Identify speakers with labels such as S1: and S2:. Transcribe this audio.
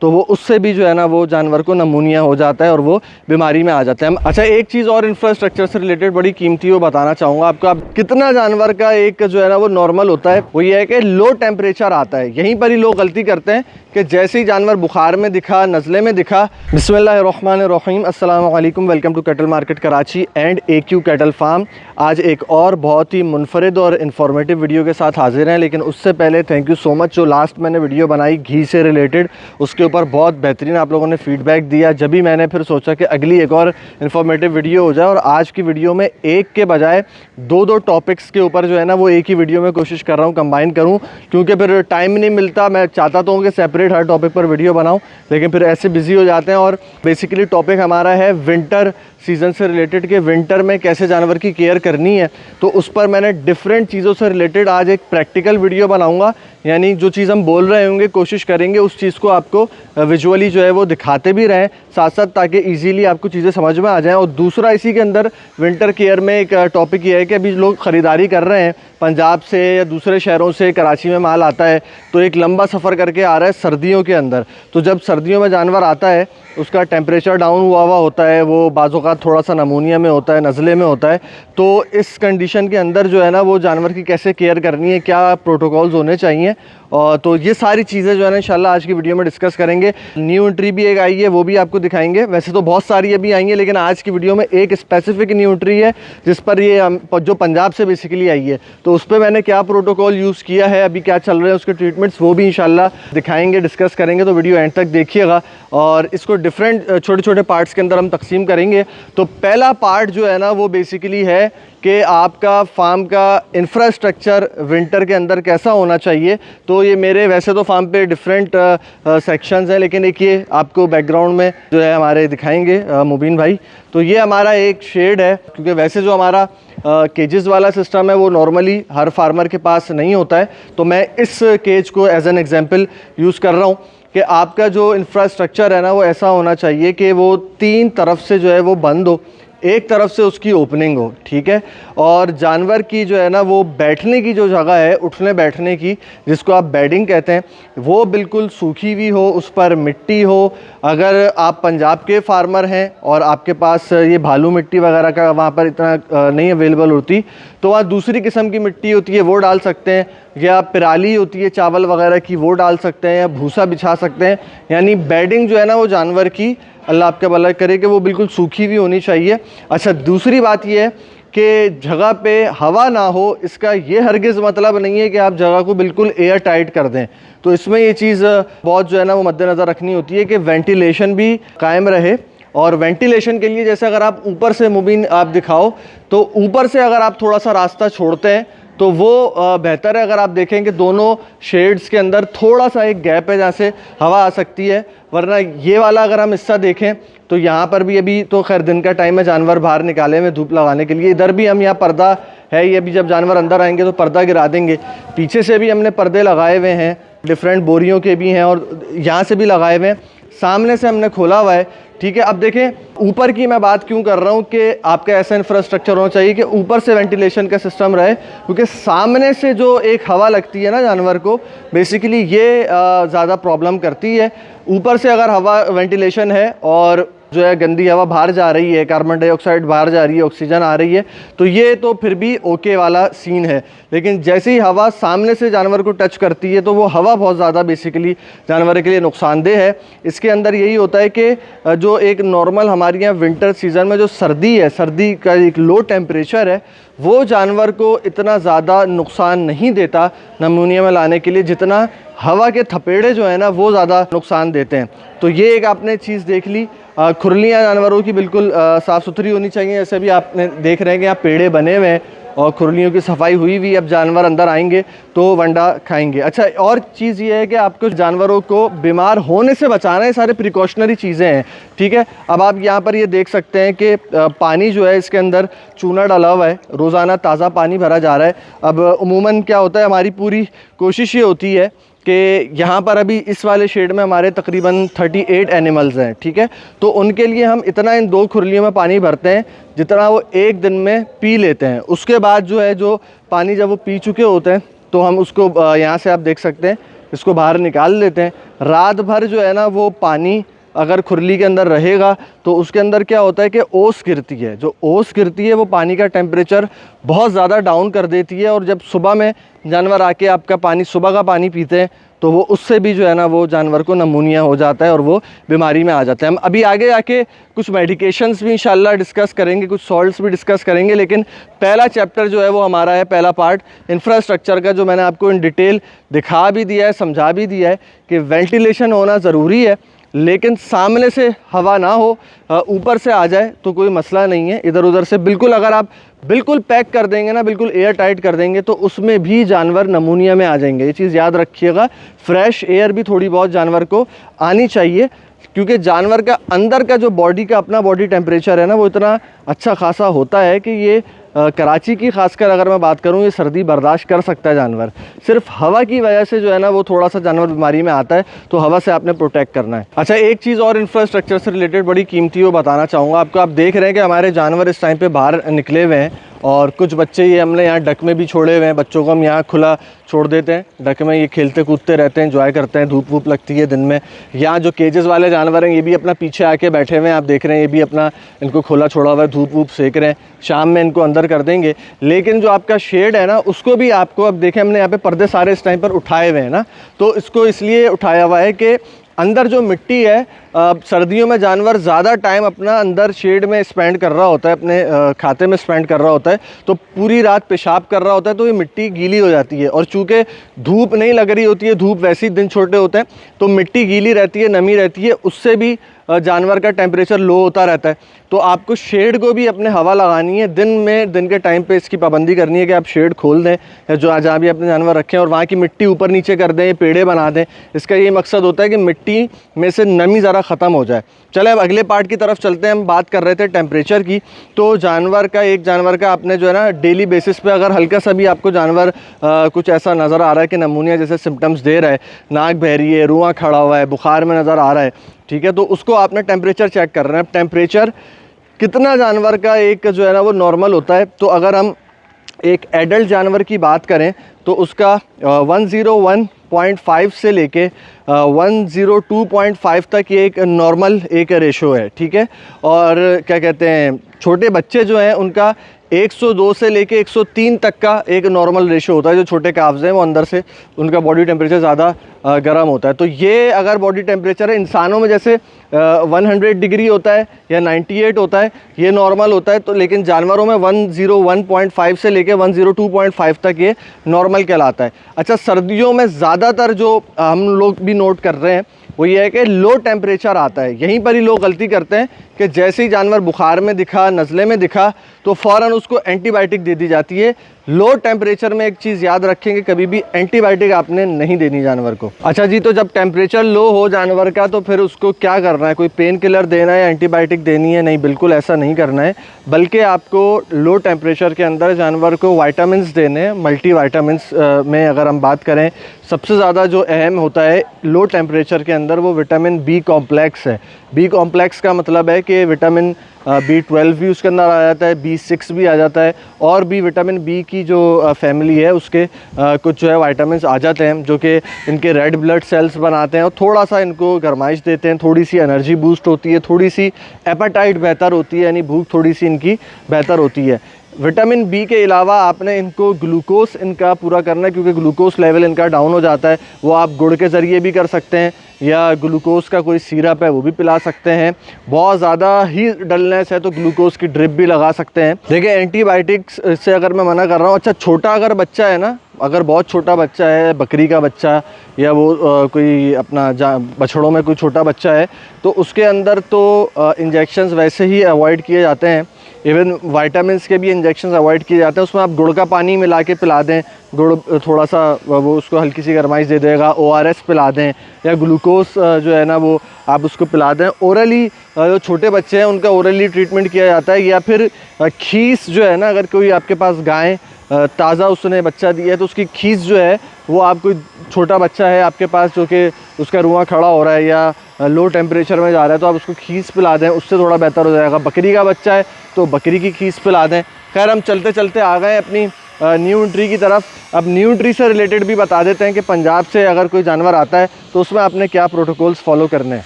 S1: तो वो उससे भी जो है ना वो जानवर को नमूनिया हो जाता है और वो बीमारी में आ जाता है। अच्छा, एक चीज़ और इंफ्रास्ट्रक्चर से रिलेटेड बड़ी कीमती वो बताना चाहूँगा आपको। आप कितना जानवर का एक जो है ना वो नॉर्मल होता है, वो ये है कि लो टेम्परेचर आता है। यहीं पर ही लोग गलती करते हैं कि जैसे ही जानवर बुखार में दिखा, नज़ले में दिखा, बिस्मिल्लाहिर्रहमानिर्रहीम, अस्सलाम वालेकुम, welcome to cattle market Karachi and AQ cattle farm. आज एक और बहुत ही मुनफरिद और इन्फॉर्मेटिव वीडियो के साथ हाजिर हैं, लेकिन उससे पहले थैंक यू सो मच। जो लास्ट मैंने वीडियो बनाई घी से रिलेटेड, उसके ऊपर बहुत बेहतरीन आप लोगों ने फीडबैक दिया। जब भी मैंने फिर सोचा कि अगली एक और इन्फॉर्मेटिव वीडियो हो जाए, और आज की वीडियो में एक के बजाय दो टॉपिक्स के ऊपर जो है ना वो एक ही वीडियो में कोशिश कर रहा हूँ कंबाइन करूँ, क्योंकि फिर टाइम नहीं मिलता। मैं चाहता तो हूँ कि सेपरेट हर टॉपिक पर वीडियो बनाऊँ, लेकिन फिर ऐसे बिजी हो जाते हैं। और बेसिकली टॉपिक हमारा है विंटर सीज़न से रिलेटेड, कि विंटर में कैसे जानवर की केयर करनी है। तो उस पर मैंने डिफरेंट चीज़ों से रिलेटेड आज एक प्रैक्टिकल वीडियो बनाऊंगा, यानी जो चीज़ हम बोल रहे होंगे कोशिश करेंगे उस चीज़ को आपको विजुअली जो है वो दिखाते भी रहें साथ साथ, ताकि इजीली आपको चीज़ें समझ में आ जाएं। और दूसरा इसी के अंदर विंटर केयर में एक टॉपिक ये है कि अभी लोग ख़रीदारी कर रहे हैं पंजाब से या दूसरे शहरों से, कराची में माल आता है तो एक लंबा सफ़र करके आ रहा है सर्दियों के अंदर। तो जब सर्दियों में जानवर आता है, उसका टेम्परेचर डाउन हुआ होता है, वो बाज़ों का थोड़ा सा नमूनिया में होता है, नज़ले में होता है। तो इस कंडीशन के अंदर जो है ना वो जानवर की कैसे केयर करनी है, क्या प्रोटोकॉल्स होने चाहिए, और तो ये सारी चीज़ें जो है ना इंशाल्लाह आज की वीडियो में डिस्कस करेंगे। न्यू एंट्री भी एक आई है, वो भी आपको दिखाएंगे। वैसे तो बहुत सारी अभी आई हैं, लेकिन आज की वीडियो में एक स्पेसिफिक न्यू एंट्री है जिस पर ये जो पंजाब से बेसिकली आई है, तो उस पर मैंने क्या प्रोटोकॉल यूज़ किया है, अभी क्या चल रहे हैं उसके ट्रीटमेंट्स, वो भी इंशाल्लाह दिखाएंगे, डिस्कस करेंगे। तो वीडियो एंड तक देखिएगा और इसको डिफरेंट छोटे छोटे पार्ट्स के अंदर हम तकसीम करेंगे। तो पहला पार्ट जो है ना वो बेसिकली है कि आपका फार्म का इंफ्रास्ट्रक्चर विंटर के अंदर कैसा होना चाहिए। तो ये मेरे वैसे तो फार्म पे डिफरेंट सेक्शंस हैं, लेकिन एक ये आपको बैकग्राउंड में जो है हमारे दिखाएंगे मुबीन भाई। तो ये हमारा एक शेड है, क्योंकि वैसे जो हमारा केजेस वाला सिस्टम है वो नॉर्मली हर फार्मर के पास नहीं होता है। तो मैं इस केज को एज एन एग्जांपल यूज़ कर रहा हूँ कि आपका जो इंफ्रास्ट्रक्चर है ना वो ऐसा होना चाहिए कि वो तीन तरफ से जो है वो बंद हो, एक तरफ से उसकी ओपनिंग हो, ठीक है। और जानवर की जो है ना वो बैठने की जो जगह है, उठने बैठने की, जिसको आप बेडिंग कहते हैं, वो बिल्कुल सूखी हुई हो, उस पर मिट्टी हो। अगर आप पंजाब के फार्मर हैं और आपके पास ये भालू मिट्टी वगैरह का वहाँ पर इतना नहीं अवेलेबल होती, तो वहाँ दूसरी किस्म की मिट्टी होती है वो डाल सकते हैं, या पराली होती है चावल वगैरह की वो डाल सकते हैं, या भूसा बिछा सकते हैं। यानी बेडिंग जो है ना वो जानवर की, अल्लाह आपका भला करे, कि वो बिल्कुल सूखी भी होनी चाहिए। अच्छा, दूसरी बात ये है कि जगह पे हवा ना हो। इसका ये हरगिज़ मतलब नहीं है कि आप जगह को बिल्कुल एयर टाइट कर दें। तो इसमें ये चीज़ बहुत जो है ना वो मद्देनज़र रखनी होती है कि वेंटिलेशन भी कायम रहे। और वेंटिलेशन के लिए जैसे अगर आप ऊपर से मुबीन आप दिखाओ, तो ऊपर से अगर आप थोड़ा सा रास्ता छोड़ते हैं तो वो बेहतर है। अगर आप देखें कि दोनों शेड्स के अंदर थोड़ा सा एक गैप है जहाँ से हवा आ सकती है, वरना ये वाला अगर हम हिस्सा देखें तो यहाँ पर भी अभी तो खैर दिन का टाइम है, जानवर बाहर निकाले हुए धूप लगाने के लिए। इधर भी हम यहाँ पर्दा है, ये भी जब जानवर अंदर आएंगे तो पर्दा गिरा देंगे। पीछे से भी हमने पर्दे लगाए हुए हैं, डिफरेंट बोरियों के भी हैं और यहाँ से भी लगाए हुए हैं, सामने से हमने खोला हुआ है, ठीक है। अब देखें ऊपर की मैं बात क्यों कर रहा हूँ कि आपका ऐसा इंफ्रास्ट्रक्चर होना चाहिए कि ऊपर से वेंटिलेशन का सिस्टम रहे, क्योंकि सामने से जो एक हवा लगती है ना जानवर को, बेसिकली ये ज़्यादा प्रॉब्लम करती है। ऊपर से अगर हवा वेंटिलेशन है और जो है गंदी हवा बाहर जा रही है, कार्बन डाइऑक्साइड बाहर जा रही है, ऑक्सीजन आ रही है, तो ये तो फिर भी ओके वाला सीन है। लेकिन जैसे ही हवा सामने से जानवर को टच करती है तो वो हवा बहुत ज़्यादा बेसिकली जानवर के लिए नुकसानदेह है। इसके अंदर यही होता है कि जो एक नॉर्मल हमारे यहाँ विंटर सीज़न में जो सर्दी है, सर्दी का एक लो टेम्परेचर है, वो जानवर को इतना ज़्यादा नुकसान नहीं देता नमूनिया में लाने के लिए, जितना हवा के थपेड़े जो है ना वो ज़्यादा नुकसान देते हैं। तो ये एक आपने चीज़ देख ली। खुरलियाँ जानवरों की बिल्कुल साफ़ सुथरी होनी चाहिए। जैसे भी आपने देख रहे हैं कि यहाँ पेड़े बने हुए हैं और खुरलियों की सफाई हुई हुई। अब जानवर अंदर आएंगे तो वंडा खाएंगे। अच्छा, और चीज़ ये है कि आपको जानवरों को बीमार होने से बचाना है, सारे प्रिकॉशनरी चीज़ें हैं, ठीक है। अब आप यहाँ पर ये देख सकते हैं कि पानी जो है इसके अंदर चूना डाला हुआ है, रोज़ाना ताज़ा पानी भरा जा रहा है। अब उमूमन क्या होता है, हमारी पूरी कोशिश ये होती है कि यहाँ पर अभी इस वाले शेड में हमारे तकरीबन 38 एनिमल्स हैं, ठीक है। तो उनके लिए हम इतना इन 2 खुरलियों में पानी भरते हैं जितना वो एक दिन में पी लेते हैं। उसके बाद जो है जो पानी जब वो पी चुके होते हैं तो हम उसको यहाँ से आप देख सकते हैं इसको बाहर निकाल लेते हैं। रात भर जो है ना वो पानी अगर खुरली के अंदर रहेगा तो उसके अंदर क्या होता है कि ओस गिरती है। जो ओस गिरती है वो पानी का टेम्परेचर बहुत ज़्यादा डाउन कर देती है, और जब सुबह में जानवर आके आपका पानी, सुबह का पानी पीते हैं तो वो उससे भी जो है ना वो जानवर को नमूनिया हो जाता है और वो बीमारी में आ जाता है। हम अभी आगे आके कुछ मेडिकेशंस भी इंशाल्लाह डिस्कस करेंगे, कुछ सॉल्ट्स भी डिस्कस करेंगे, लेकिन पहला चैप्टर जो है वो हमारा है, पहला पार्ट इंफ्रास्ट्रक्चर का, जो मैंने आपको इन डिटेल दिखा भी दिया है, समझा भी दिया है कि वेंटिलेशन होना ज़रूरी है, लेकिन सामने से हवा ना हो, ऊपर से आ जाए तो कोई मसला नहीं है। इधर उधर से बिल्कुल अगर आप बिल्कुल पैक कर देंगे ना, बिल्कुल एयर टाइट कर देंगे तो उसमें भी जानवर नमूनिया में आ जाएंगे। ये चीज़ याद रखिएगा। फ्रेश एयर भी थोड़ी बहुत जानवर को आनी चाहिए, क्योंकि जानवर का अंदर का जो बॉडी का अपना बॉडी टेम्परेचर है ना वो इतना अच्छा खासा होता है कि ये कराची की खासकर अगर मैं बात करूं, ये सर्दी बर्दाश्त कर सकता है जानवर। सिर्फ हवा की वजह से जो है ना वो थोड़ा सा जानवर बीमारी में आता है, तो हवा से आपने प्रोटेक्ट करना है। अच्छा, एक चीज़ और इंफ्रास्ट्रक्चर से रिलेटेड बड़ी कीमती वो बताना चाहूँगा आपको। आप देख रहे हैं कि हमारे जानवर इस टाइम पे बाहर निकले हुए हैं, और कुछ बच्चे ये हमने यहाँ डक में भी छोड़े हुए हैं। बच्चों को हम यहाँ खुला छोड़ देते हैं, डक में ये खेलते कूदते रहते हैं, एंजॉय करते हैं। धूप वूप लगती है दिन में। यहाँ जो केजेस वाले जानवर हैं ये भी अपना पीछे आके बैठे हुए हैं, आप देख रहे हैं, ये भी अपना इनको खुला छोड़ा हुआ है, धूप वूप सेक रहे हैं। शाम में इनको अंदर कर देंगे। लेकिन जो आपका शेड है ना उसको भी आपको, अब देखें हमने यहाँ पे पर्दे सारे इस टाइम पर उठाए हुए हैं ना, तो इसको इसलिए उठाया हुआ है कि अंदर जो मिट्टी है, सर्दियों में जानवर ज़्यादा टाइम अपना अंदर शेड में स्पेंड कर रहा होता है, अपने खाते में स्पेंड कर रहा होता है, तो पूरी रात पेशाब कर रहा होता है, तो ये मिट्टी गीली हो जाती है। और चूँकि धूप नहीं लग रही होती है, धूप वैसे ही दिन छोटे होते हैं, तो मिट्टी गीली रहती है, नमी रहती है, उससे भी जानवर का टेम्परेचर लो होता रहता है। तो आपको शेड को भी अपने हवा लगानी है। दिन में, दिन के टाइम पे इसकी पाबंदी करनी है कि आप शेड खोल दें, या जो जहाँ भी अपने जानवर रखें, और वहाँ की मिट्टी ऊपर नीचे कर दें, पेड़े बना दें। इसका ये मकसद होता है कि मिट्टी में से नमी ज़रा ख़त्म हो जाए। चले अब अगले पार्ट की तरफ चलते हैं। हम बात कर रहे थे टेम्परेचर की, तो जानवर का, एक जानवर का आपने जो है ना डेली बेसिस पे अगर हल्का सा भी आपको जानवर कुछ ऐसा नज़र आ रहा है कि नमूनिया जैसे सिम्टम्स दे रहा है, नाक बह रही है, रुआं खड़ा हुआ है, बुखार में नज़र आ रहा है, ठीक है, तो उसको आपने टेम्परेचर चेक कर रहे हैं। टेम्परेचर कितना जानवर का एक जो है ना वो नॉर्मल होता है। तो अगर हम एक एडल्ट जानवर की बात करें तो उसका 101.5 से लेके 102.5 तक ये एक नॉर्मल एक रेशो है, ठीक है। और क्या कहते हैं, छोटे बच्चे जो हैं उनका 102 से लेके 103 तक का एक नॉर्मल रेशो होता है। जो छोटे काफ्स हैं वो अंदर से उनका बॉडी टेम्परेचर ज़्यादा गर्म होता है। तो ये अगर बॉडी टेम्परेचर है, इंसानों में जैसे 100 डिग्री होता है या 98 होता है, ये नॉर्मल होता है, तो लेकिन जानवरों में 101.5 से लेके 102.5 तक ये नॉर्मल कहलाता है। अच्छा, सर्दियों में ज़्यादातर जो हम लोग भी नोट कर रहे हैं वो ये है कि लो टेम्परेचर आता है। यहीं पर ही लोग गलती करते हैं कि जैसे ही जानवर बुखार में दिखा, नज़ले में दिखा, तो फ़ौरन उसको एंटीबायोटिक दे दी जाती है। लो टेम्परेचर में एक चीज़ याद रखेंगे, कभी भी एंटीबायोटिक आपने नहीं देनी जानवर को। अच्छा जी, तो जब टेम्परेचर लो हो जानवर का तो फिर उसको क्या करना है? कोई पेन किलर देना है या एंटीबायोटिक देनी है? नहीं, बिल्कुल ऐसा नहीं करना है, बल्कि आपको लो टेम्परेचर के अंदर जानवर को वाइटामिन्स देने हैं। मल्टी वाइटामिन्स में अगर हम बात करें, सबसे ज़्यादा जो अहम होता है लो टेम्परेचर के अंदर वो विटामिन बी कॉम्प्लेक्स है। बी कॉम्प्लेक्स का मतलब है कि विटामिन B12 भी उसके अंदर आ जाता है, B6 भी आ जाता है, और भी विटामिन बी की जो फैमिली है उसके कुछ जो है वाइटामिन्स आ जाते हैं, जो कि इनके रेड ब्लड सेल्स बनाते हैं और थोड़ा सा इनको गरमाइश देते हैं, थोड़ी सी एनर्जी बूस्ट होती है, थोड़ी सी एपेटाइट बेहतर होती है, यानी भूख थोड़ी सी इनकी बेहतर होती है। विटामिन बी के अलावा आपने इनको ग्लूकोज इनका पूरा करना है, क्योंकि ग्लूकोज लेवल इनका डाउन हो जाता है। वो आप गुड़ के ज़रिए भी कर सकते हैं, या ग्लूकोज का कोई सिरप है वो भी पिला सकते हैं। बहुत ज़्यादा ही डलनेस है तो ग्लूकोज की ड्रिप भी लगा सकते हैं। देखिए, एंटीबायोटिक्स से अगर मैं मना कर रहा हूँ। अच्छा, छोटा अगर बच्चा है ना, अगर बहुत छोटा बच्चा है, बकरी का बच्चा, या वो कोई अपना बछड़ों में कोई छोटा बच्चा है, तो उसके अंदर तो इंजेक्शंस वैसे ही अवॉइड किए जाते हैं। इवन वाइटामिन्स के भी इंजेक्शंस अवॉइड किए जाते हैं। उसमें आप गुड़ का पानी मिला के पिला दें, गुड़ थोड़ा सा वो उसको हल्की सी गरमाइश दे देगा। ORS पिला दें, या ग्लूकोज जो है ना वो आप उसको पिला दें। ओरली जो छोटे बच्चे हैं उनका ओरली ट्रीटमेंट किया जाता है। या फिर खीस जो है ना, अगर कोई आपके पास गाय ताज़ा उसने बच्चा दिया है तो उसकी खीस जो है वो, आप कोई छोटा बच्चा है आपके पास जो कि उसका रुआं खड़ा हो रहा है या लो टेम्परेचर में जा रहा है, तो आप उसको खीस पिला दें, उससे थोड़ा बेहतर हो जाएगा। बकरी का बच्चा है तो बकरी की खीस पिला दें। खैर, हम चलते चलते आ गए अपनी न्यू एंट्री की तरफ। अब न्यू एंट्री से रिलेटेड भी बता देते हैं कि पंजाब से अगर कोई जानवर आता है तो उसमें आपने क्या प्रोटोकॉल्स फॉलो करने हैं।